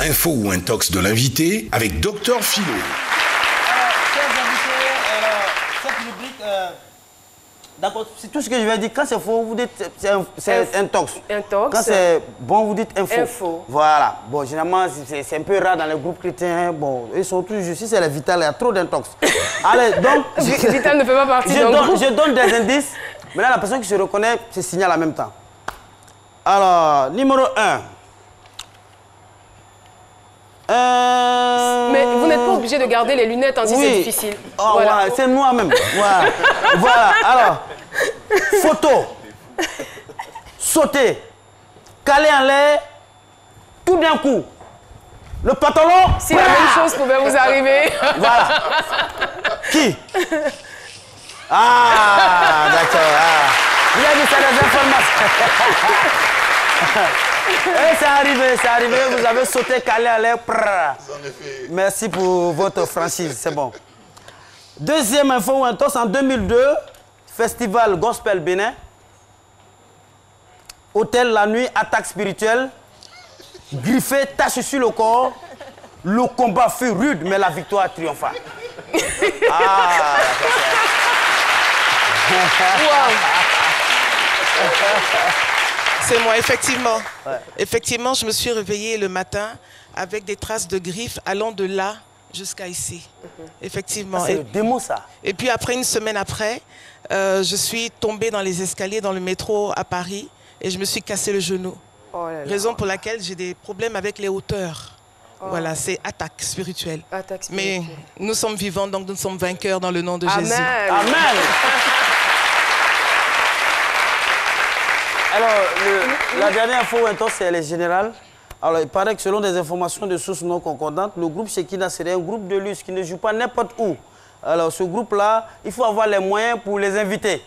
info ou intox de l'invité avec Dr Philo. Chers invités, cette rubrique, d'accord, c'est tout ce que je vais dire. Quand c'est faux, vous dites c'est intox. Quand c'est bon, vous dites info. Voilà. Bon, généralement, c'est un peu rare dans les groupes chrétiens. Bon, ils sont tous juste, si c'est la Vital, il y a trop d'intox. Allez, donc... Vital ne fait pas partie d'un groupe. Je donne des indices. Maintenant, la personne qui se reconnaît, c'est signale en même temps. Alors, numéro 1. Mais vous n'êtes pas obligé de garder les lunettes, hein, si c'est difficile. Oh, voilà. C'est noir même. Voilà. Voilà. Alors, photo. Sauter. Caler en l'air. Tout d'un coup. Le pantalon. Si la même chose pouvait vous arriver. Voilà. Qui? Ah, d'accord. Ah. Vous avez dit ça des informations. C'est arrivé, vous avez sauté, calé à l'air. Merci pour votre franchise, c'est bon. Deuxième info ou intox, en 2002, Festival Gospel Bénin, Hôtel la nuit, attaque spirituelle, griffé, tache sur le corps, le combat fut rude, mais la victoire triompha. Ah, c'est moi, effectivement. Ouais. Effectivement, je me suis réveillée le matin avec des traces de griffes allant de là jusqu'à ici. Effectivement. C'est le démon, ça. Et puis après, une semaine après, je suis tombée dans les escaliers dans le métro à Paris et je me suis cassé le genou. Oh là là. Raison pour laquelle j'ai des problèmes avec les hauteurs. Oh. Voilà, c'est attaque spirituelle. Attaque spirituelle. Mais nous sommes vivants, donc nous sommes vainqueurs dans le nom de Jésus. Amen. Alors, la dernière info intense, c'est les générales. Alors, il paraît que selon des informations de sources non concordantes, le groupe Shekinah serait un groupe de luxe qui ne joue pas n'importe où. Alors, ce groupe-là, il faut avoir les moyens pour les inviter.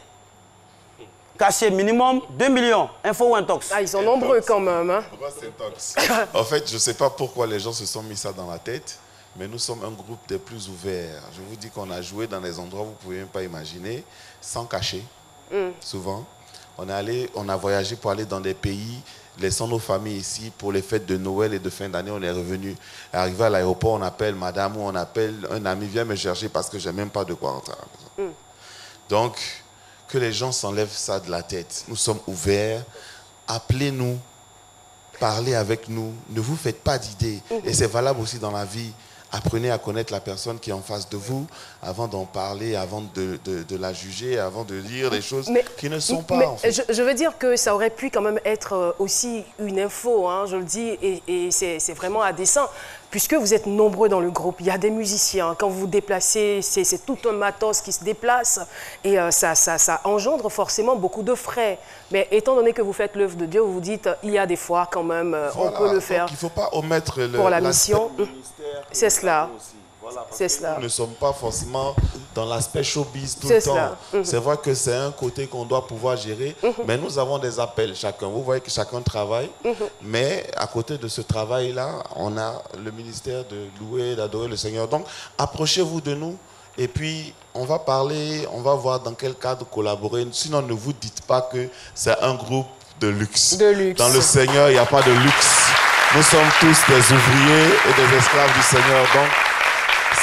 Caché minimum 2 millions. Info ou intox? Ah, ils sont nombreux quand même. Hein. Pourquoi c'est intox? En fait, je ne sais pas pourquoi les gens se sont mis ça dans la tête, mais nous sommes un groupe des plus ouverts. Je vous dis qu'on a joué dans des endroits où vous ne pouvez même pas imaginer, sans cacher, souvent. On a voyagé pour aller dans des pays, laissant nos familles ici pour les fêtes de Noël et de fin d'année. On est revenu. Arrivé à l'aéroport, on appelle madame ou on appelle un ami, viens me chercher parce que je n'ai même pas de quoi rentrer à la maison. Donc, que les gens s'enlèvent ça de la tête. Nous sommes ouverts. Appelez-nous, parlez avec nous. Ne vous faites pas d'idées. Et c'est valable aussi dans la vie. Apprenez à connaître la personne qui est en face de vous avant d'en parler, avant de la juger, avant de dire des choses qui ne sont pas. En fait. Je veux dire que ça aurait pu quand même être aussi une info, hein, je le dis, et c'est vraiment à dessein. Puisque vous êtes nombreux dans le groupe, il y a des musiciens. Quand vous vous déplacez, c'est tout un matos qui se déplace et ça engendre forcément beaucoup de frais. Mais étant donné que vous faites l'œuvre de Dieu, vous vous dites, il y a des fois quand même, on peut le faire. Il ne faut pas omettre pour la mission. C'est cela. C'est cela. Nous ne sommes pas forcément dans l'aspect showbiz tout le temps. C'est vrai que c'est un côté qu'on doit pouvoir gérer, mais nous avons des appels chacun. Vous voyez que chacun travaille, mais à côté de ce travail-là, on a le ministère de louer, d'adorer le Seigneur. Donc, approchez-vous de nous et puis on va parler, on va voir dans quel cadre collaborer. Sinon, ne vous dites pas que c'est un groupe de luxe. Dans le Seigneur, il n'y a pas de luxe. Nous sommes tous des ouvriers et des esclaves du Seigneur, donc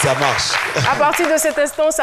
ça marche. À partir de cet instant, ça